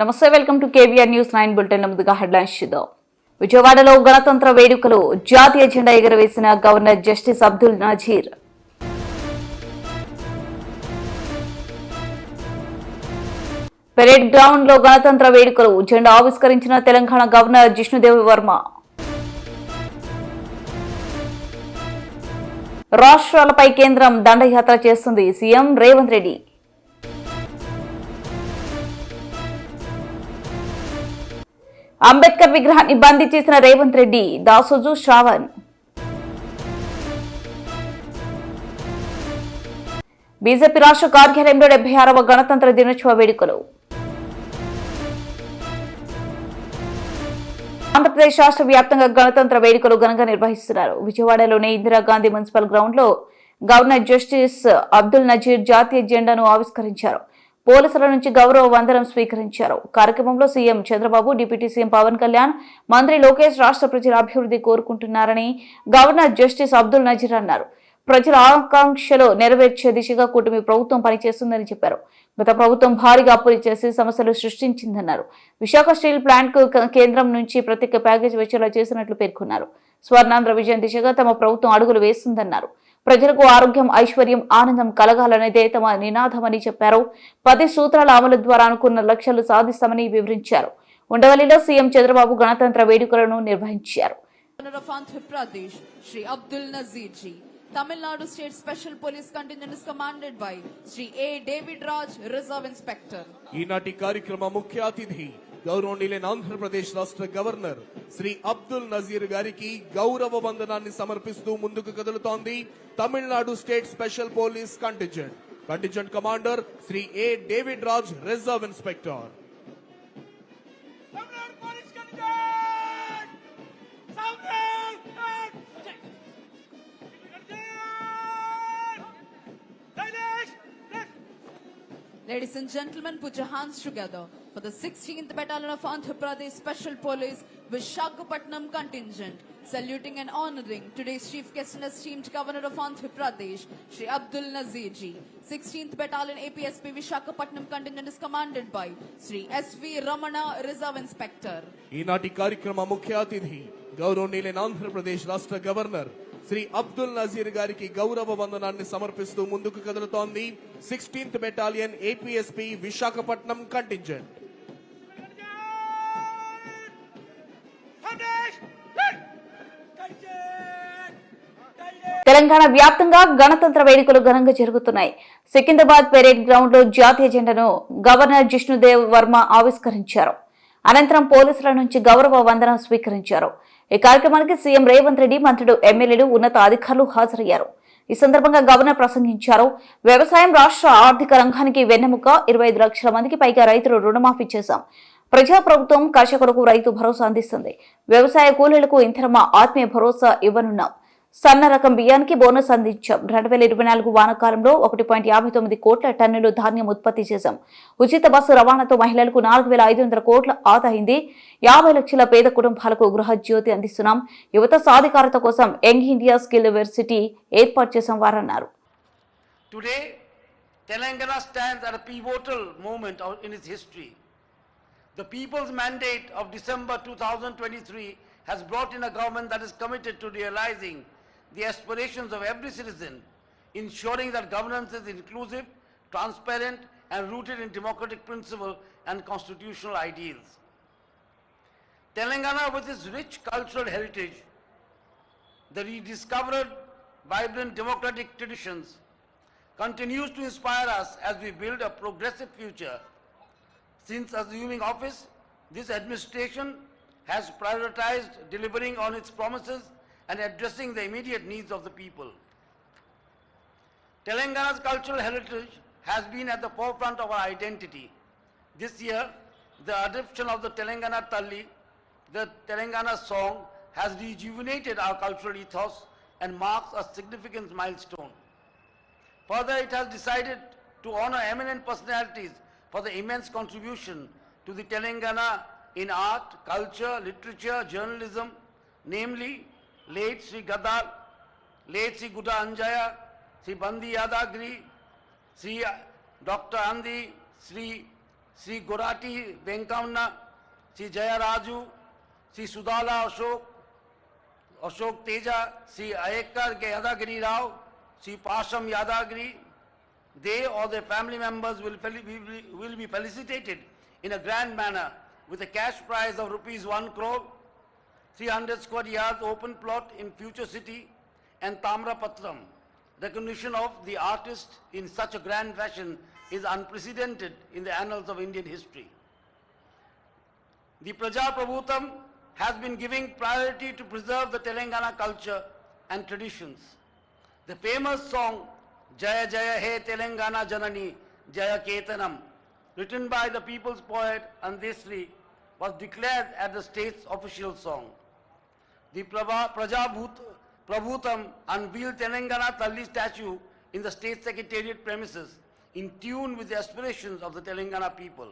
నమస్తే, welcome to KVR news 9 bulletin. ముందుగా headlines చూద్దాం. విజయవాడలో గణతంత్ర వేడుకలు, జాతీయ జెండా ఎగురవేసిన governor justice Abdul Nazir. Parade ground లో గణతంత్ర వేడుకలు, జెండా ఆవిష్కరించిన తెలంగాణ గవర్నర్ జిష్ణుదేవ్ వర్మ. రాష్ట్రాలపై కేంద్రం దండయాత్ర చేస్తుంది, సీఎం రేవంత్ రెడ్డి. అంబేద్కర్ విగ్రహాన్ని బందీ చేసిన రేవంత్ రెడ్డి, దాసోజు శ్రావణ్. బీజేపీ రాష్ట్ర కార్యాలయంలో 76వ గణతంత్ర దినోత్సవ వేడుకలు. ఆంధ్రప్రదేశ్ రాష్ట్ర వ్యాప్తంగా గణతంత్ర వేడుకలు ఘనంగా నిర్వహిస్తున్నారు. విజయవాడలోని ఇందిరాగాంధీ మున్సిపల్ గ్రౌండ్ లో గవర్నర్ జస్టిస్ అబ్దుల్ నజీర్ జాతీయ జెండాను ఆవిష్కరించారు. పోలీసుల నుంచి గౌరవ వందనం స్వీకరించారు. కార్యక్రమంలో CM Chandrababu, deputy CM Pawan Kalyan, మంత్రి లోకేష్ రాష్ట్ర ప్రజల అభివృద్ధి కోరుకుంటున్నారని గవర్నర్ జస్టిస్ అబ్దుల్ నజీర్ అన్నారు. ప్రజల ఆకాంక్షలు నెరవేర్చే దిశగా కూటమి ప్రభుత్వం పనిచేస్తుందని చెప్పారు. గత ప్రభుత్వం భారీగా అప్పులు చేసి సమస్యలు సృష్టించిందన్నారు. విశాఖ స్టీల్ ప్లాంట్ కు కేంద్రం నుంచి ప్రత్యేక ప్యాకేజీ వచ్చేలా చేసినట్లు పేర్కొన్నారు. స్వర్ణాంధ్ర విజయం దిశగా తమ ప్రభుత్వం అడుగులు వేస్తుందన్నారు. ప్రజలకు ఆరోగ్యం, ఐశ్వర్యం, ఆనందం కలగాలనేదే తమ నినాదమని చెప్పారు. 10 సూత్రాల అమలు ద్వారా అనుకున్న లక్ష్యాలు సాధిస్తామని వివరించారు. ఉండవల్లిలో సీఎం చంద్రబాబు గణతంత్ర వేడుకలను నిర్వహించారు. Tamil Nadu State Special Police Contingent is commanded by Sri A. David Raj, Reserve Inspector. ఈనాటి కార్యక్రమ ముఖ్య అతిథి గౌరవనీయులైన ఆంధ్రప్రదేశ్ రాష్ట్ర గవర్నర్ శ్రీ అబ్దుల్ నజీర్ గారికి గౌరవ వందనాన్ని సమర్పిస్తూ ముందుకు కదులుతోంది Tamil Nadu state special police contingent commander Shri A David Raj, reserve inspector. Ladies and gentlemen, put your hands together for the 16th Battalion of Andhra Pradesh Special Police Visakhapatnam Contingent, saluting and honoring today's chief guest and esteemed Governor of Andhra Pradesh, Shri Abdul Nazir ji. 16th Battalion APSP Visakhapatnam Contingent is commanded by Shri S.V. Ramana, Reserve Inspector. ఈనాటి కార్యక్రమ ముఖ్య అతిథి గౌరవనీయులైన ఆంధ్రప్రదేశ్ రాష్ట్ర governor Shri Abdul Nazir గారికి గౌరవ వందనాన్ని సమర్పిస్తూ ముందుకు కదులుతోంది 16th battalion APSP Visakhapatnam contingent. Telangana వ్యాప్తంగా గణతంత్ర వేడుకలు ఘనంగా జరుగుతున్నాయి. సికింద్రాబాద్ పెరేడ్ గ్రౌండ్ లో జాతీయ జెండాను గవర్నర్ జిష్ణుదేవ్ వర్మ ఆవిష్కరించారు. అనంతరం పోలీసుల నుంచి గౌరవ వందనం స్వీకరించారు. ఈ కార్యక్రమానికి సీఎం రేవంత్ రెడ్డి, మంత్రులు, ఎమ్మెల్యేలు, ఉన్నత అధికారులు హాజరయ్యారు. ఈ సందర్భంగా గవర్నర్ ప్రసంగించారు. వ్యవసాయం రాష్ట్ర ఆర్థిక రంగానికి వెన్నెముక. 25 లక్షల మందికి పైగా రైతులు రుణమాఫీ చేశాం. ప్రజాప్రభుత్వం కర్షకులకు రైతు భరోసా అందిస్తుంది. వ్యవసాయ కూలీలకు ఇంధనమా ఆత్మీయ భరోసా ఇవ్వనున్నాం. సన్న రకం బియ్యానికి బోనస్ అందించాం. 2024 వానాకాలంలో 1.59 కోట్ల టన్నులు ధాన్యం ఉత్పత్తి చేశాం. ఉచిత బస్సు రవాణాతో మహిళలకు 4,500 కోట్ల ఆదా అయింది. 50 లక్షల పేద కుటుంబాలకు గృహజ్యోతి అందిస్తున్నాం. యువత సాధికారత కోసం యంగ్ ఇండియా స్కిల్ యూనివర్సిటీ ఏర్పాటు చేశాం వారన్నారు. Today, Telangana stands at a pivotal moment in its history. The people's mandate of December 2023 has brought in a government that is committed to realizing the aspirations of every citizen, ensuring that governance is inclusive, transparent, and rooted in democratic principle and constitutional ideals. Telangana, with its rich cultural heritage, the rediscovered vibrant democratic traditions, continues to inspire us as we build a progressive future. Since assuming office, this administration has prioritized delivering on its promises and addressing the immediate needs of the people. Telangana's cultural heritage has been at the forefront of our identity. This year, the adoption of the Telangana Talli, the Telangana song, has rejuvenated our cultural ethos and marks a significant milestone. Further, it has decided to honor eminent personalities for the immense contribution to the Telangana in art, culture, literature, journalism, namely late Sri Gadar, late Sri Guda Anjaya, Sri Bandi Yadagri, Sri Dr. Andi, Sri Sri Gorati Venkamna, Sri Jaya Raju, Sri Sudala Ashok Teja, Sri Ayekar Yadagiri Rao, Sri Pasham Yadagiri, they or their family members will be felicitated in a grand manner with a cash prize of rupees 1 crore, 300 square yards open plot in Future City and Tamrapatram. Recognition of the artist in such a grand fashion is unprecedented in the annals of Indian history. The Praja Prabhutam has been giving priority to preserve the Telangana culture and traditions. The famous song Jaya Jaya He Telangana Janani Jaya Ketanam, written by the people's poet Andesri, was declared as the state's official song. The Praja Prabhutam unveiled Telangana Talli statue in the state secretariat premises in tune with the aspirations of the Telangana people.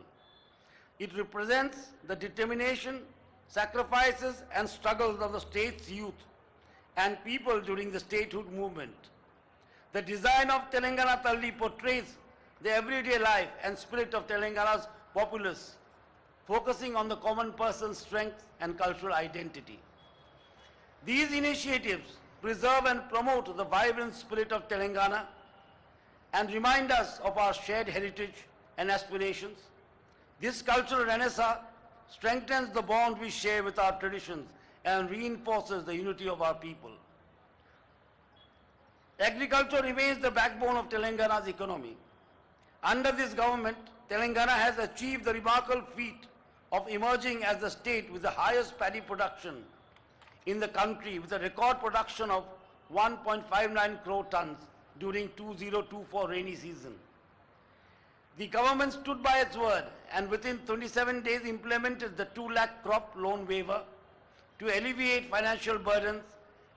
It represents the determination, sacrifices and struggles of the state's youth and people during the statehood movement. The design of Telangana Talli portrays the everyday life and spirit of Telangana's populace, focusing on the common person's strength and cultural identity. These initiatives preserve and promote the vibrant spirit of Telangana and remind us of our shared heritage and aspirations. This cultural renaissance strengthens the bond we share with our traditions and reinforces the unity of our people. Agriculture remains the backbone of Telangana's economy. Under this government, Telangana has achieved the remarkable feat of emerging as the state with the highest paddy production in the country, with a record production of 1.59 crore tons during 2024 rainy season. The government stood by its word and within 27 days implemented the 2 lakh crop loan waiver to alleviate financial burdens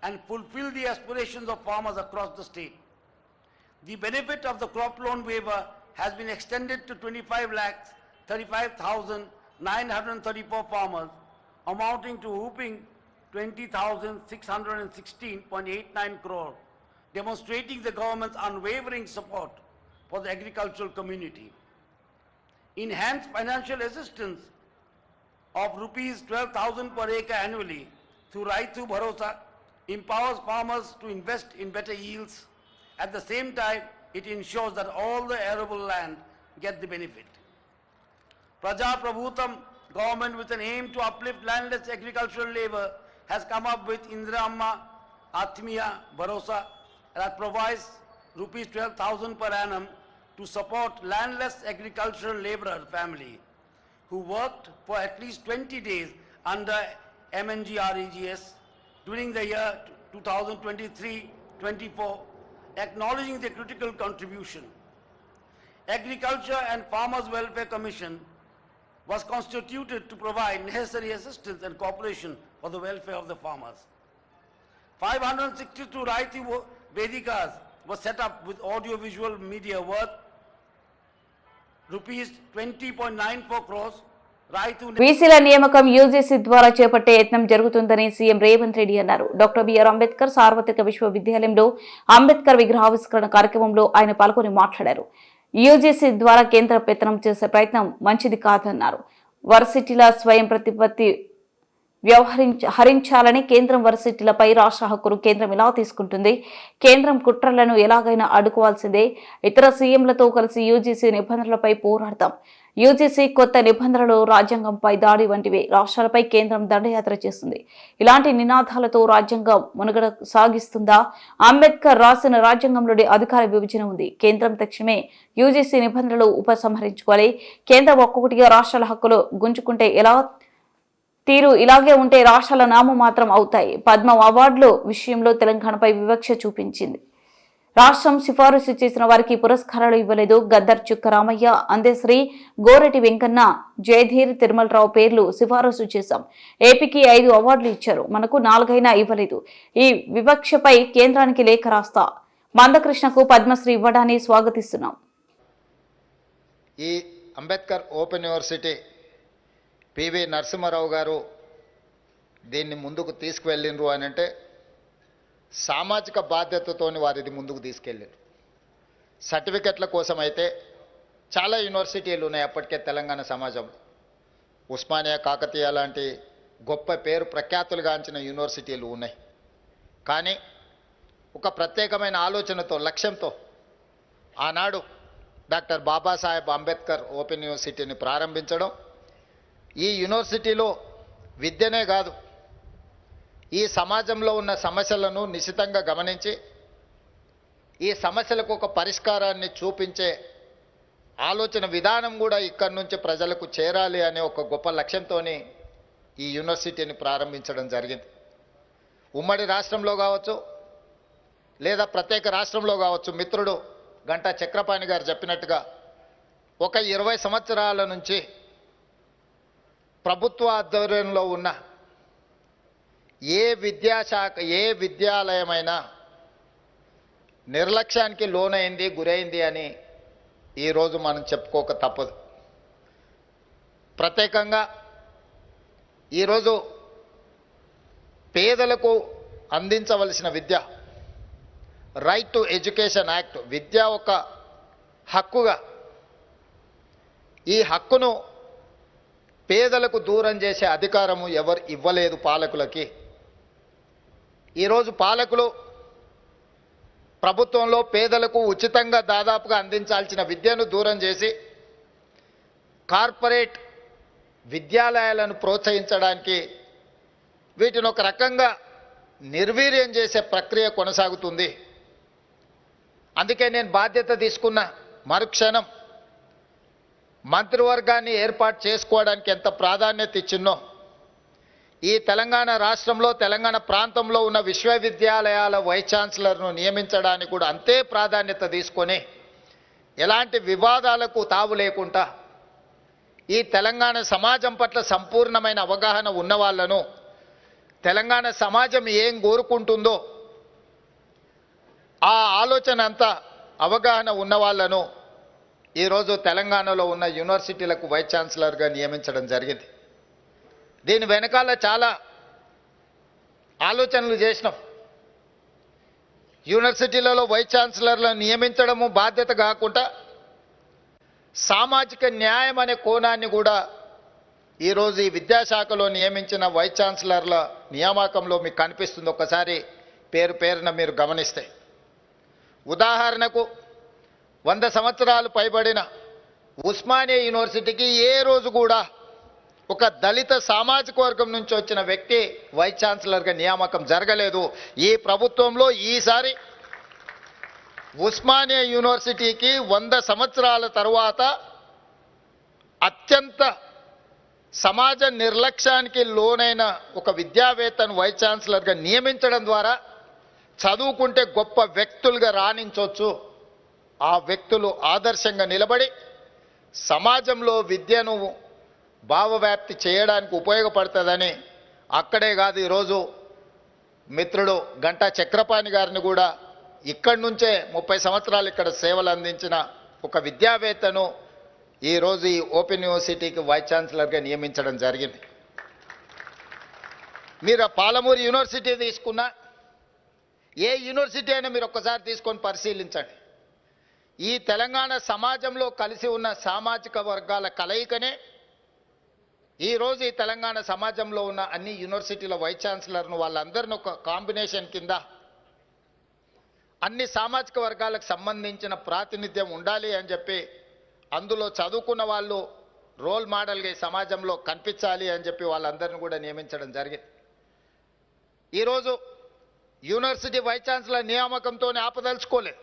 and fulfill the aspirations of farmers across the state. The benefit of the crop loan waiver has been extended to 25,35,934 farmers, amounting to whooping 20,616.89 crore, demonstrating the government's unwavering support for the agricultural community. Enhanced financial assistance of rupees 12,000 per acre annually through Raitu Bharosa empowers farmers to invest in better yields. At the same time, it ensures that all the arable land get the benefit. Praja Prabhutam government, with an aim to uplift landless agricultural labor, has come up with Indra Amma Atmiya Bharosa that provides rupees 12,000 per annum to support landless agricultural laborer family who worked for at least 20 days under MNGREGS during the year 2023-24, acknowledging their critical contribution. Agriculture and Farmers Welfare Commission was constituted to provide necessary assistance and cooperation for the welfare of the farmers. 562 Raitu Vedikas was set up with audio-visual media worth rupees 20.94 crores. Raitu బీసీల నియామకం UGC ద్వారా చేపట్టే యత్నం జరుగుతుందని CM Revanth Reddy అన్నారు. Doctor BR Ambedkar సార్వత్రిక విశ్వవిద్యాలయంలో అంబేద్కర్ విగ్రహావిష్కరణ కార్యక్రమంలో ఆయన పాల్గొని మాట్లాడారు. యూజీసీ ద్వారా కేంద్ర పెత్తనం చేసే ప్రయత్నం మంచిది కాదన్నారు. వర్సిటీల స్వయం ప్రతిపత్తి హరించాలని కేంద్రం వర్సిటీలపై రాష్ట్ర హక్కును కేంద్రం ఎలా తీసుకుంటుంది? కేంద్రం కుట్రలను ఎలాగైనా అడ్డుకోవాల్సిందే. ఇతర సీఎంలతో కలిసి యూజీసీ నిబంధనలపై పోరాడతాం. యూజీసీ కొత్త నిబంధనలు రాజ్యాంగంపై దాడి వంటివి. రాష్ట్రాలపై కేంద్రం దండయాత్ర చేస్తుంది. ఇలాంటి నినాదాలతో రాజ్యాంగం మనుగడ సాగిస్తుందా? అంబేద్కర్ రాసిన రాజ్యాంగంలోని అధికార విభజన ఉంది. కేంద్రం తక్షణమే యూజీసీ నిబంధనలు ఉపసంహరించుకోవాలి. కేంద్రం ఒక్కొక్కటిగా రాష్ట్రాల హక్కులు గుంజుకుంటే ఎలా తీరు ఇలాగే ఉంటే రాష్ట్రాల నామమాత్రం అవుతాయి. పద్మ అవార్డుల విషయంలో తెలంగాణపై వివక్ష చూపించింది. రాష్ట్రం సిఫారసు చేసిన వారికి పురస్కారాలు ఇవ్వలేదు. గద్దర్, చుక్క రామయ్య, అందశ్రీ, గోరెటి వెంకన్న, జయధీర్, తిరుమలరావు పేర్లు సిఫారసు చేశాం. ఏపీకి 5 అవార్డులు ఇచ్చారు. మనకు 4 అయినా ఇవ్వలేదు. ఈ వివక్షపై కేంద్రానికి లేఖ రాస్తా. మందకృష్ణకు పద్మశ్రీ ఇవ్వడాన్ని స్వాగతిస్తున్నాం. ఈ Ambedkar open university PV Narasimha Rao garu దీన్ని ముందుకు తీసుకువెళ్ళిండ్రు అని అంటే సామాజిక బాధ్యతతోని వారు ఇది ముందుకు తీసుకెళ్ళారు. సర్టిఫికెట్ల కోసం అయితే చాలా యూనివర్సిటీలు ఉన్నాయి అప్పటికే తెలంగాణ సమాజంలో. ఉస్మానియా, కాకతీయ లాంటి గొప్ప పేరు ప్రఖ్యాతులుగాంచిన యూనివర్సిటీలు ఉన్నాయి. కానీ ఒక ప్రత్యేకమైన ఆలోచనతో, లక్ష్యంతో ఆనాడు డాక్టర్ బాబాసాహెబ్ అంబేద్కర్ ఓపెన్ యూనివర్సిటీని ప్రారంభించడం, ఈ యూనివర్సిటీలో విద్యనే కాదు, ఈ సమాజంలో ఉన్న సమస్యలను నిశితంగా గమనించి ఈ సమస్యలకు ఒక పరిష్కారాన్ని చూపించే ఆలోచన విధానం కూడా ఇక్కడి నుంచి ప్రజలకు చేరాలి అనే ఒక గొప్ప లక్ష్యంతో ఈ యూనివర్సిటీని ప్రారంభించడం జరిగింది. ఉమ్మడి రాష్ట్రంలో కావచ్చు లేదా ప్రత్యేక రాష్ట్రంలో కావచ్చు, మిత్రుడు గంటా చక్రపాణి గారు చెప్పినట్టుగా ఒక 20 సంవత్సరాల నుంచి ప్రభుత్వ ఆధ్వర్యంలో ఉన్న ఏ విద్యాశాఖ, ఏ విద్యాలయమైనా నిర్లక్ష్యానికి లోనైంది, గురైంది అని ఈరోజు మనం చెప్పుకోక తప్పదు. ప్రత్యేకంగా ఈరోజు పేదలకు అందించవలసిన విద్య, రైట్ టు ఎడ్యుకేషన్ యాక్ట్, విద్య ఒక హక్కుగా, ఈ హక్కును పేదలకు దూరం చేసే అధికారము ఎవరు ఇవ్వలేదు పాలకులకి. ఈరోజు పాలకులు ప్రభుత్వంలో పేదలకు ఉచితంగా దాదాపుగా అందించాల్సిన విద్యను దూరం చేసి కార్పొరేట్ విద్యాలయాలను ప్రోత్సహించడానికి వీటిని ఒక రకంగా నిర్వీర్యం చేసే ప్రక్రియ కొనసాగుతుంది. అందుకే నేను బాధ్యత తీసుకున్న మరుక్షణం మంత్రివర్గాన్ని ఏర్పాటు చేసుకోవడానికి ఎంత ప్రాధాన్యత ఇచ్చినో, ఈ తెలంగాణ రాష్ట్రంలో, తెలంగాణ ప్రాంతంలో ఉన్న విశ్వవిద్యాలయాల వైస్ ఛాన్సలర్ను నియమించడానికి కూడా అంతే ప్రాధాన్యత తీసుకొని ఎలాంటి వివాదాలకు తావు లేకుండా ఈ తెలంగాణ సమాజం పట్ల సంపూర్ణమైన అవగాహన ఉన్న వాళ్ళను, తెలంగాణ సమాజం ఏం కోరుకుంటుందో ఆ ఆలోచన అంతా అవగాహన ఉన్న వాళ్ళను ఈరోజు తెలంగాణలో ఉన్న యూనివర్సిటీలకు వైస్ ఛాన్సలర్గా నియమించడం జరిగింది. దీని వెనకాల చాలా ఆలోచనలు చేసినాం. యూనివర్సిటీలలో వైస్ ఛాన్సలర్లను నియమించడము బాధ్యత కాకుండా సామాజిక న్యాయం అనే కోణాన్ని కూడా ఈరోజు ఈ విద్యాశాఖలో నియమించిన వైస్ ఛాన్సలర్ల నియామకంలో మీకు కనిపిస్తుంది. ఒక్కసారి పేరు పేరున మీరు గమనిస్తే, ఉదాహరణకు 100 సంవత్సరాలు పైబడిన ఉస్మానియా యూనివర్సిటీకి ఏ రోజు కూడా ఒక దళిత సామాజిక వర్గం నుంచి వచ్చిన వ్యక్తి వైస్ ఛాన్సలర్గా నియామకం జరగలేదు. ఈ ప్రభుత్వంలో ఈసారి ఉస్మానియా యూనివర్సిటీకి 100 సంవత్సరాల తరువాత అత్యంత సమాజ నిర్లక్ష్యానికి లోనైన ఒక విద్యావేత్తను వైస్ ఛాన్సలర్గా నియమించడం ద్వారా చదువుకుంటే గొప్ప వ్యక్తులుగా రాణించవచ్చు, ఆ వ్యక్తులు ఆదర్శంగా నిలబడి సమాజంలో విద్యను భావవ్యాప్తి చేయడానికి ఉపయోగపడుతుందని, అక్కడే కాదు ఈరోజు మిత్రుడు గంటా చక్రపాణి గారిని కూడా ఇక్కడి నుంచే 30 సంవత్సరాలు ఇక్కడ సేవలు అందించిన ఒక విద్యావేత్తను ఈరోజు ఈ ఓపెన్ యూనివర్సిటీకి వైస్ ఛాన్సలర్గా నియమించడం జరిగింది. మీరు పాలమూరు యూనివర్సిటీ తీసుకున్నా, ఏ యూనివర్సిటీ అయినా మీరు ఒక్కసారి తీసుకొని పరిశీలించండి. ఈ తెలంగాణ సమాజంలో కలిసి ఉన్న సామాజిక వర్గాల కలయికనే ఈరోజు ఈ తెలంగాణ సమాజంలో ఉన్న అన్ని యూనివర్సిటీల వైస్ ఛాన్సలర్ను వాళ్ళందరినీ ఒక కాంబినేషన్ కింద అన్ని సామాజిక వర్గాలకు సంబంధించిన ప్రాతినిధ్యం ఉండాలి అని చెప్పి, అందులో చదువుకున్న వాళ్ళు రోల్ మోడల్గా ఈ సమాజంలో కనిపించాలి అని చెప్పి వాళ్ళందరినీ కూడా నియమించడం జరిగింది. ఈరోజు యూనివర్సిటీ వైస్ ఛాన్సలర్ నియామకంతో ఆపదలుచుకోలేదు.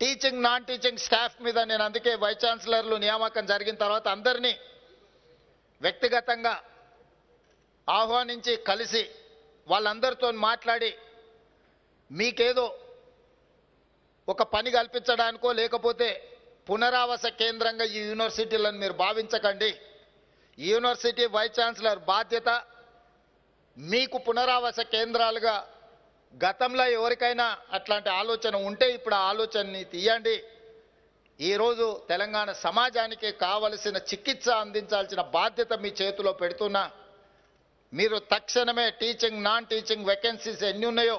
టీచింగ్, నాన్ టీచింగ్ స్టాఫ్ మీద నేను అందుకే వైస్ ఛాన్సలర్లు నియామకం జరిగిన తర్వాత అందరినీ వ్యక్తిగతంగా ఆహ్వానించి కలిసి వాళ్ళందరితో మాట్లాడి, మీకేదో ఒక పని కల్పించడానికో లేకపోతే పునరావాస కేంద్రంగా ఈ యూనివర్సిటీలను మీరు భావించకండి. ఈ యూనివర్సిటీ వైస్ ఛాన్సలర్ బాధ్యత మీకు పునరావాస కేంద్రాలుగా, గతంలో ఎవరికైనా అట్లాంటి ఆలోచన ఉంటే ఇప్పుడు ఆ ఆలోచనని తీయండి. ఈరోజు తెలంగాణ సమాజానికి కావలసిన చికిత్స అందించాల్సిన బాధ్యత మీ చేతిలో పెడుతున్నా, మీరు తక్షణమే టీచింగ్, నాన్ టీచింగ్ వేకెన్సీస్ ఎన్ని ఉన్నాయో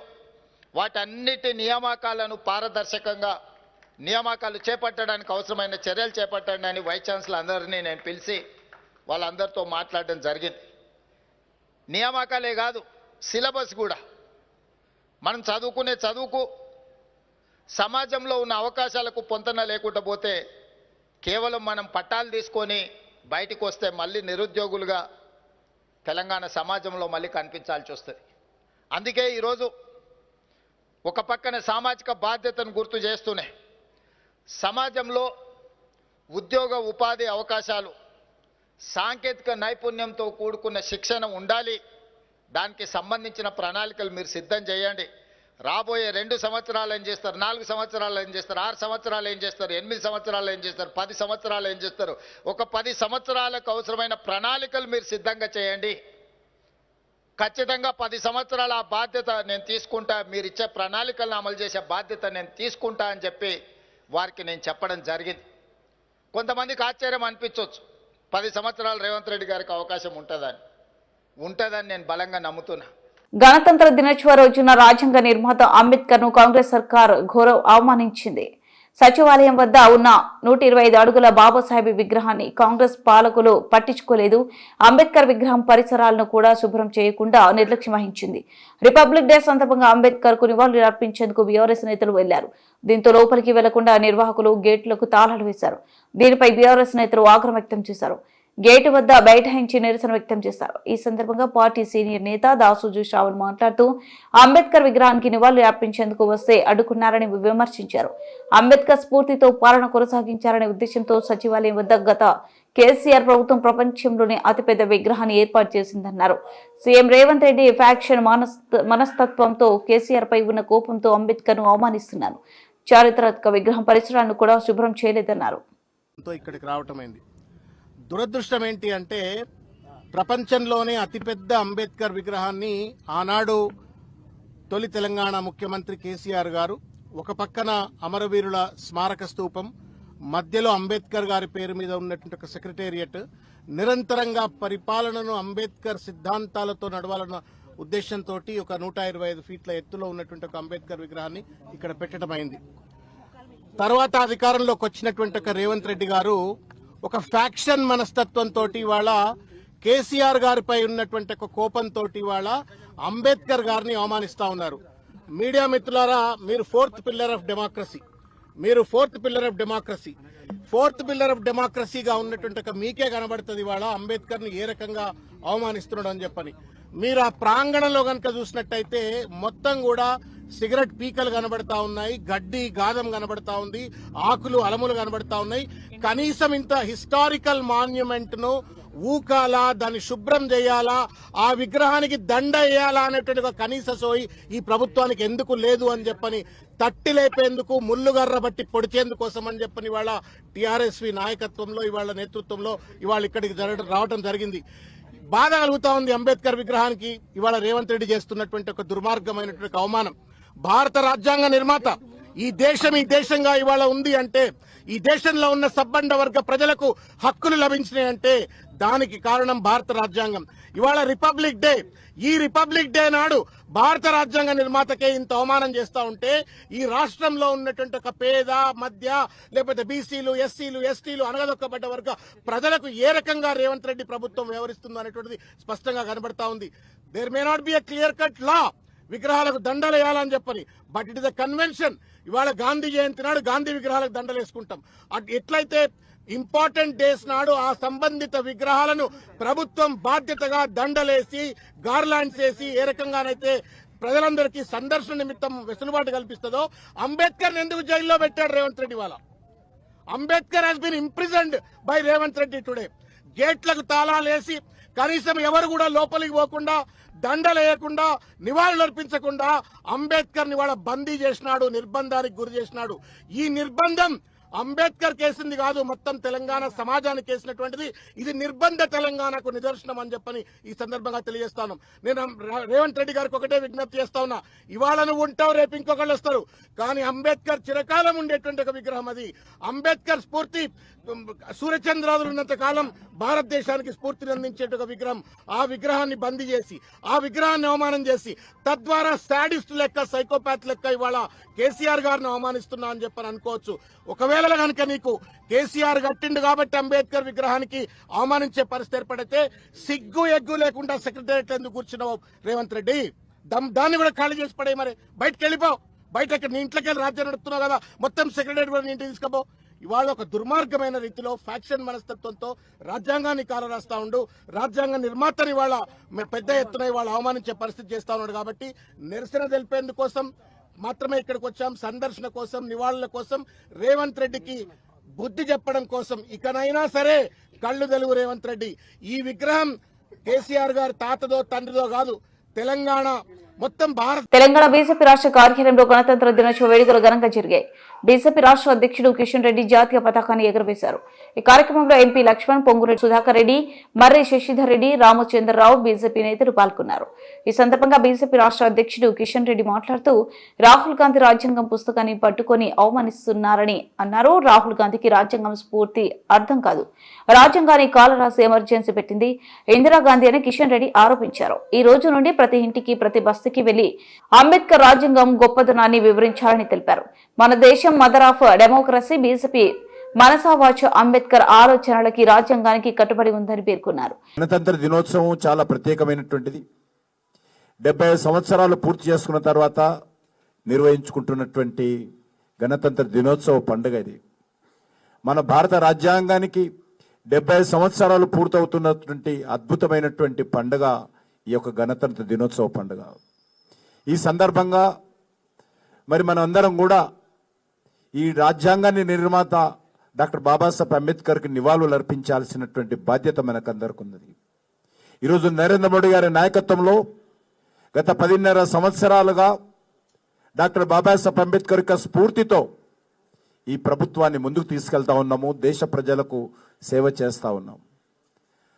వాటన్నిటి నియామకాలను పారదర్శకంగా నియామకాలు చేపట్టడానికి అవసరమైన చర్యలు చేపట్టండి అని వైస్ ఛాన్సలర్ అందరినీ నేను పిలిచి వాళ్ళందరితో మాట్లాడడం జరిగింది. నియామకాలే కాదు, సిలబస్ కూడా మనం చదువుకునే చదువుకు సమాజంలో ఉన్న అవకాశాలకు పొంతన లేకుండా పోతే కేవలం మనం పట్టాలు తీసుకొని బయటికి వస్తే మళ్ళీ నిరుద్యోగులుగా తెలంగాణ సమాజంలో మళ్ళీ కనిపించాల్సి వస్తుంది. అందుకే ఈరోజు ఒక పక్కన సామాజిక బాధ్యతను గుర్తు చేస్తూనే సమాజంలో ఉద్యోగ ఉపాధి అవకాశాలు, సాంకేతిక నైపుణ్యంతో కూడుకున్న శిక్షణ ఉండాలి. దానికి సంబంధించిన ప్రణాళికలు మీరు సిద్ధం చేయండి. రాబోయే 2 సంవత్సరాలు ఏం చేస్తారు, 4 సంవత్సరాలు ఏం చేస్తారు, 6 సంవత్సరాలు ఏం చేస్తారు, 8 సంవత్సరాలు ఏం చేస్తారు, 10 సంవత్సరాలు ఏం చేస్తారు, ఒక 10 సంవత్సరాలకు అవసరమైన ప్రణాళికలు మీరు సిద్ధంగా చేయండి. ఖచ్చితంగా 10 సంవత్సరాల ఆ బాధ్యత నేను తీసుకుంటా, మీరు ఇచ్చే ప్రణాళికలను అమలు చేసే బాధ్యత నేను తీసుకుంటా అని చెప్పి వారికి నేను చెప్పడం జరిగింది. కొంతమందికి ఆశ్చర్యం అనిపించవచ్చు, 10 సంవత్సరాలు రేవంత్ రెడ్డి గారికి అవకాశం ఉంటుందని నేను బలంగా నమ్ముతున్నా. గణతంత్ర దినోత్సవ రోజున రాజ్యాంగ నిర్మాత అంబేద్కర్ ను కాంగ్రెస్ సర్కార్ ఘోరం అవమానించింది. సచివాలయం వద్ద ఉన్న 125 అడుగుల బాబాసాహెబ్ విగ్రహాన్ని కాంగ్రెస్ పాలకులు పట్టించుకోలేదు. అంబేద్కర్ విగ్రహం పరిసరాలను కూడా శుభ్రం చేయకుండా నిర్లక్ష్యం వహించింది. రిపబ్లిక్ డే సందర్భంగా అంబేద్కర్ కు నివాళులు అర్పించేందుకు బీఆర్ఎస్ నేతలు వెళ్లారు. దీంతో లోపలికి వెళ్లకుండా నిర్వాహకులు గేట్లకు తాళాలు వేశారు. దీనిపై బీఆర్ఎస్ నేతలు ఆగ్రహం వ్యక్తం చేశారు. గేటు వద్ద బైఠాయించి నిరసన వ్యక్తం చేశారు. ఈ సందర్భంగా పార్టీ సీనియర్ నేత దాసోజు శ్రావణ్ మాట్లాడుతూ అంబేద్కర్ విగ్రహానికి నివాళులు అర్పించేందుకు వస్తే అడ్డుకున్నారని విమర్శించారు. అంబేద్కర్ స్ఫూర్తితో పాలన కొనసాగించారనే ఉద్దేశంతో సచివాలయం వద్ద గత కేసీఆర్ ప్రభుత్వం ప్రపంచంలోనే అతిపెద్ద విగ్రహాన్ని ఏర్పాటు చేసిందన్నారు. సీఎం రేవంత్ రెడ్డి ఫ్యాక్షన్ మనస్తత్వంతో కేసీఆర్ పై ఉన్న కోపంతో అంబేద్కర్ ను అవమానిస్తున్నారు. చారిత్రక విగ్రహం పరిసరాలను కూడా శుభ్రం చేయలేదన్నారు. ఇక్కడికి రావటమైంది. దురదృష్టం ఏంటి అంటే ప్రపంచంలోనే అతిపెద్ద అంబేద్కర్ విగ్రహాన్ని ఆనాడు తొలి తెలంగాణ ముఖ్యమంత్రి కేసీఆర్ గారు, ఒక పక్కన అమరవీరుల స్మారక స్తూపం, మధ్యలో అంబేద్కర్ గారి పేరు మీద ఉన్నటువంటి ఒక సెక్రటేరియట్, నిరంతరంగా పరిపాలనను అంబేద్కర్ సిద్ధాంతాలతో నడవాలన్న ఉద్దేశంతో ఒక 125 ఫీట్ల ఎత్తులో ఉన్నటువంటి ఒక అంబేద్కర్ విగ్రహాన్ని ఇక్కడ పెట్టడం అయింది. తర్వాత అధికారంలోకి వచ్చినటువంటి ఒక రేవంత్ రెడ్డి గారు ఒక ఫ్యాక్షన్ మనస్తత్వంతో ఇవాళ కేసీఆర్ గారిపై ఉన్నటువంటి ఒక కోపంతో ఇవాళ అంబేద్కర్ గారిని అవమానిస్తా ఉన్నారు. మీడియా మిత్రులారా, మీరు ఫోర్త్ పిల్లర్ ఆఫ్ డెమోక్రసీగా ఉన్నటువంటి ఒక మీకే కనబడుతుంది ఇవాళ అంబేద్కర్ ని ఏ రకంగా అవమానిస్తున్నాడు అని చెప్పని. మీరు ఆ ప్రాంగణంలో కనుక చూసినట్టయితే మొత్తం కూడా సిగరెట్ పీకలు కనబడతా ఉన్నాయి, గడ్డి గాదం కనబడతా ఉంది, ఆకులు అలములు కనబడతా ఉన్నాయి. కనీసం ఇంత హిస్టారికల్ మాన్యుమెంట్ ను ఊకాలా, దాన్ని శుభ్రం చేయాలా, ఆ విగ్రహానికి దండ వేయాలా అనేటువంటి ఒక కనీస సోయి ఈ ప్రభుత్వానికి ఎందుకు లేదు అని చెప్పని తట్టి లేపేందుకు, ముళ్ళుగర్ర బట్టి పొడిచేందుకోసం అని చెప్పని ఇవాళ టీఆర్ఎస్వి నాయకత్వంలో, ఇవాళ నేతృత్వంలో ఇవాళ ఇక్కడికి రావడం జరిగింది. బాధ కలుగుతా ఉంది అంబేద్కర్ విగ్రహానికి ఇవాళ రేవంత్ రెడ్డి చేస్తున్నటువంటి ఒక దుర్మార్గమైనటువంటి అవమానం. భారత రాజ్యాంగ నిర్మాత ఈ దేశంగా ఇవాళ ఉంది అంటే, ఈ దేశంలో ఉన్న సబ్బండ వర్గ ప్రజలకు హక్కులు లభించినాయంటే దానికి కారణం భారత రాజ్యాంగం. ఇవాళ రిపబ్లిక్ డే, ఈ రిపబ్లిక్ డే నాడు భారత రాజ్యాంగ నిర్మాతకే ఇంత అవమానం చేస్తా ఉంటే ఈ రాష్ట్రంలో ఉన్నటువంటి ఒక పేద, మధ్య, లేకపోతే బీసీలు, ఎస్సీలు, ఎస్టీలు, అనగదొక్కబడ్డ వర్గ ప్రజలకు ఏ రకంగా రేవంత్ రెడ్డి ప్రభుత్వం వ్యవహరిస్తుందో అనేటువంటిది స్పష్టంగా కనబడతా ఉంది. There may not be a clear cut law విగ్రహాలకు దండలు వేయాలని చెప్పని, but it is a convention. ఇవాళ గాంధీ జయంతి నాడు గాంధీ విగ్రహాలకు దండలు వేసుకుంటాం. ఎట్లయితే ఇంపార్టెంట్ డేస్ నాడు ఆ సంబంధిత విగ్రహాలను ప్రభుత్వం బాధ్యతగా దండలేసి, గార్లాండ్స్ వేసి ఏ రకంగానైతే ప్రజలందరికీ సందర్శన నిమిత్తం వెసులుబాటు కల్పిస్తుందో, అంబేద్కర్ ఎందుకు జైల్లో పెట్టాడు రేవంత్ రెడ్డి? వాళ్ళ Ambedkar has been imprisoned by Revanth Reddy today. గేట్లకు తాళాలేసి కనీసం ఎవరు కూడా లోపలికి పోకుండా, దండలేయకుండా, నివాళులు అర్పించకుండా అంబేద్కర్ ని వాళ్ళ బందీ చేసినాడు, నిర్బంధానికి గురి చేసినాడు. ఈ నిర్బంధం అంబేద్కర్ కేసింది కాదు, మొత్తం తెలంగాణ సమాజానికి కేసినటువంటిది. ఇది నిర్బంధ తెలంగాణకు నిదర్శనం అని చెప్పని ఈ సందర్భంగా తెలియజేస్తాను. నేను రేవంత్ రెడ్డి గారికి ఒకటే విజ్ఞప్తి చేస్తా ఉన్నా, ఇవాళ నువ్వు ఉంటావు, రేపు ఇంకొకళ్ళు వస్తారు, కానీ అంబేద్కర్ చిరకాలం ఉండేటువంటి ఒక విగ్రహం అది. అంబేద్కర్ స్ఫూర్తి సూర్యచంద్రాదులు ఉన్నంత కాలం భారతదేశానికి స్ఫూర్తిని అందించే ఒక విగ్రహం. ఆ విగ్రహాన్ని బందీ చేసి, ఆ విగ్రహాన్ని అవమానం చేసి, తద్వారా శాడిస్ట్ లెక్క, సైకోపాత్ లెక్క ఇవాళ కేసీఆర్ గారిని అవమానిస్తున్నా అని చెప్పని అనుకోవచ్చు. ఒకవేళ కనుక నీకు కేసీఆర్ కట్టిండు కాబట్టి అంబేద్కర్ విగ్రహానికి అవమానించే పరిస్థితి ఏర్పడితే సిగ్గు ఎగ్గు లేకుండా సెక్రటేరియట్ ఎందుకు కూర్చున్నావు రేవంత్ రెడ్డి? దాన్ని కూడా ఖాళీ చేసి పడే, మరి బయటకు వెళ్ళిపో. బయట నీ ఇంట్లోకి వెళ్ళి రాజ్యం నడుపుతున్నావు కదా, మొత్తం సెక్రటేరియట్ కూడా నీ ఇంటికి తీసుకుపో. ఇవాళ ఒక దుర్మార్గమైన రీతిలో ఫ్యాక్షన్ మనస్తత్వంతో రాజ్యాంగాన్ని కాలరాస్తా ఉండు. రాజ్యాంగ నిర్మాతని ఇవాళ పెద్ద ఎత్తున ఇవాళ అవమానించే పరిస్థితి చేస్తా ఉన్నాడు. కాబట్టి నిరసన తెలిపేందుకోసం మాత్రమే ఇక్కడికి వచ్చాం, సందర్శన కోసం, నివాళుల కోసం, రేవంత్ రెడ్డికి బుద్ధి చెప్పడం కోసం. ఇకనైనా సరే కళ్ళు తెలుగు రేవంత్ రెడ్డి. ఈ విగ్రహం కేసీఆర్ గారి తాతదో తండ్రిదో కాదు, తెలంగాణ మొత్తం భారత్. తెలంగాణ బీజేపీ రాష్ట్ర కార్యాలయంలో గణతంత్ర దినోత్సవ వేడుకలు ఘనంగా జరిగాయి. బీజేపీ రాష్ట్ర అధ్యక్షుడు కిషన్ రెడ్డి జాతీయ పతాకాన్ని ఎగురవేశారు. ఈ కార్యక్రమంలో ఎంపీ లక్ష్మణ్, పొంగురెడ్డి సుధాకర్ రెడ్డి, మర్రి శశిధర్ రెడ్డి, రామచంద్రరావు, బీజేపీ నేతలు పాల్గొన్నారు. ఈ సందర్భంగా బీజేపీ రాష్ట్ర అధ్యక్షుడు కిషన్ రెడ్డి మాట్లాడుతూ రాహుల్ గాంధీ రాజ్యాంగం పుస్తకాన్ని పట్టుకొని అవమానిస్తున్నారని అన్నారు. రాహుల్ గాంధీకి రాజ్యాంగం స్ఫూర్తి అర్థం కాదు, రాజ్యాంగాన్ని కాలరాసి ఎమర్జెన్సీ పెట్టింది ఇందిరాగాంధీ అని కిషన్ రెడ్డి ఆరోపించారు. ఈ రోజు నుండి ప్రతి ఇంటికి, ప్రతి బస్తీకి వెళ్లి అంబేద్కర్ రాజ్యాంగం గొప్పదనాన్ని వివరించాలని తెలిపారు. మన దేశం మదర్ ఆఫ్ డెమోక్రసీ. బీజేపీ మనసావాచ అంబేద్కర్ ఆలోచనలకి, రాజ్యాంగానికి కట్టుబడి ఉందని పేర్కొన్నారు. గణతంత్ర దినోత్సవం చాలా ప్రత్యేకమైనటువంటిది. 70 సంవత్సరాలు పూర్తి చేసుకున్న తర్వాత నిర్వహించుకుంటున్నటువంటి గణతంత్ర దినోత్సవ పండుగ ఇది. మన భారత రాజ్యాంగానికి 70 సంవత్సరాలు పూర్తవుతున్నటువంటి అద్భుతమైనటువంటి పండుగ ఈ యొక్క గణతంత్ర దినోత్సవ పండుగ. ఈ సందర్భంగా మరి మనం అందరం కూడా ఈ రాజ్యాంగాన్ని నిర్మాత డాక్టర్ బాబాసాహెబ్ అంబేద్కర్కి నివాళులు అర్పించాల్సినటువంటి బాధ్యత మనకందరికి ఉన్నది. ఈరోజు నరేంద్ర మోడీ గారి నాయకత్వంలో గత 10.5 సంవత్సరాలుగా డాక్టర్ బాబాసాహెబ్ అంబేద్కర్ యొక్క స్ఫూర్తితో ఈ ప్రభుత్వాన్ని ముందుకు తీసుకెళ్తా ఉన్నాము. దేశ ప్రజలకు సేవ చేస్తూ ఉన్నాము.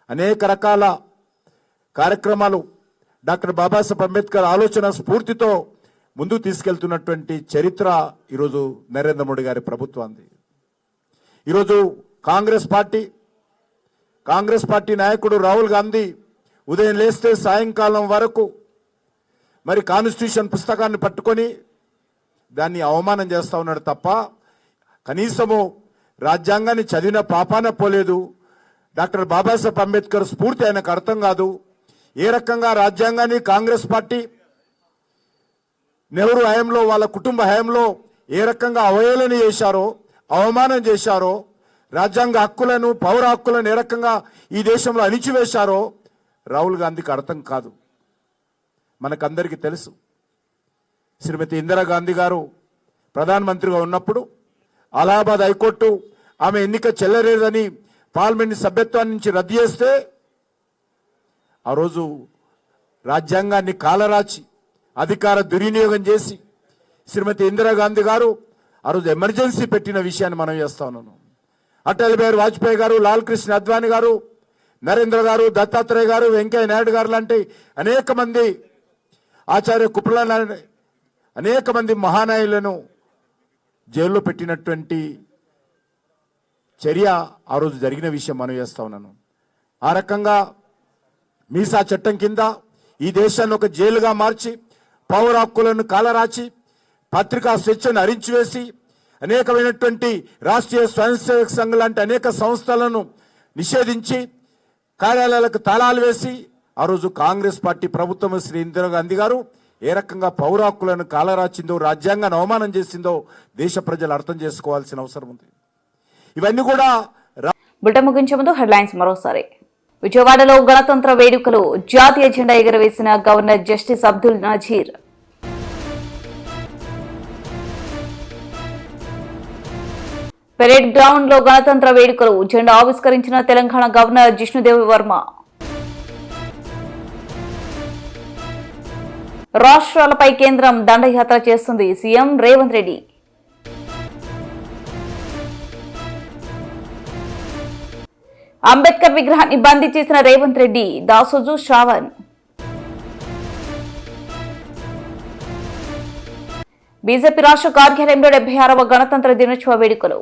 అనేక రకాల కార్యక్రమాలు డాక్టర్ బాబాసాహెబ్ అంబేద్కర్ ఆలోచన స్ఫూర్తితో ముందుకు తీసుకెళ్తున్నటువంటి చరిత్ర ఈరోజు నరేంద్ర మోడీ గారి ప్రభుత్వాన్ని. ఈరోజు కాంగ్రెస్ పార్టీ నాయకుడు రాహుల్ గాంధీ ఉదయం లేస్తే సాయంకాలం వరకు మరి కాన్స్టిట్యూషన్ పుస్తకాన్ని పట్టుకొని దాన్ని అవమానం చేస్తూ ఉన్నాడు తప్ప కనీసము రాజ్యాంగాన్ని చదివిన పాపాన పోలేదు. డాక్టర్ బాబాసాహెబ్ అంబేద్కర్ స్ఫూర్తి ఆయనకు అర్థం కాదు. ఏ రకంగా రాజ్యాంగాన్ని కాంగ్రెస్ పార్టీ నెహ్రూ హయాంలో, వాళ్ళ కుటుంబ హయాంలో ఏ రకంగా అవహేళన చేశారో, అవమానం చేశారో, రాజ్యాంగ హక్కులను, పౌర హక్కులను ఏ రకంగా ఈ దేశంలో అణిచివేశారో రాహుల్ గాంధీకి అర్థం కాదు. మనకందరికీ తెలుసు, శ్రీమతి ఇందిరాగాంధీ గారు ప్రధానమంత్రిగా ఉన్నప్పుడు అలహాబాద్ హైకోర్టు ఆమె ఎన్నిక చెల్లలేదని పార్లమెంట్ సభ్యత్వాన్ని నుంచి రద్దు చేస్తే ఆ రోజు రాజ్యాంగాన్ని కాలరాచి అధికార దుర్వినియోగం చేసి శ్రీమతి ఇందిరాగాంధీ గారు ఆ రోజు ఎమర్జెన్సీ పెట్టిన విషయాన్ని మనం చేస్తా ఉన్నాను. అటల్ బిహారీ వాజ్పేయి గారు, లాల్ కృష్ణ అద్వానీ గారు, నరేంద్ర గారు, దత్తాత్రేయ గారు, వెంకయ్య నాయుడు గారు లాంటి అనేక మంది, ఆచార్య కుప్లా, అనేక మంది మహానాయులను జైల్లో పెట్టినటువంటి చర్య ఆ రోజు జరిగిన విషయం మనం చేస్తా ఉన్నాను. ఆ రకంగా మీసా చట్టం కింద ఈ దేశాన్ని ఒక జైలుగా మార్చి పౌర హక్కులను కాలరాచి పత్రికా స్వేచ్ఛను హరించివేసి అనేకమైనటువంటి రాష్ట్రీయ స్వయం సేవక సంఘం లాంటి అనేక సంస్థలను నిషేధించి కార్యాలయాలకు తాళాలు వేసి ఆ రోజు కాంగ్రెస్ పార్టీ ప్రభుత్వం శ్రీ ఇందిరాగాంధీ గారు ఏ రకంగా పౌర హక్కులను కాలరాచిందో, రాజ్యాంగాన్ని అవమానం చేసిందో దేశ ప్రజలు అర్థం చేసుకోవాల్సిన అవసరం ఉంది. ఇవన్నీ కూడా బులెటిన్ ముగించే ముందు హెడ్లైన్స్ మరోసారి. విజయవాడలో గణతంత్ర వేడుకలు, జాతీయ జెండా ఎగురవేసిన governor justice Abdul Nazir. Parade ground లో గణతంత్ర వేడుకలు, జెండా ఆవిష్కరించిన తెలంగాణ గవర్నర్ జిష్ణుదేవ్ వర్మ. రాష్ట్రాలపై కేంద్రం దండయాత్ర చేస్తుంది, సీఎం రేవంత్ రెడ్డి. అంబేద్కర్ విగ్రహాన్ని బందీ చేసిన రేవంత్ రెడ్డి, దాసోజు శ్రావణ్. బీజేపీ రాష్ట్ర కార్యాలయంలో 76వ గణతంత్ర దినోత్సవ వేడుకలు.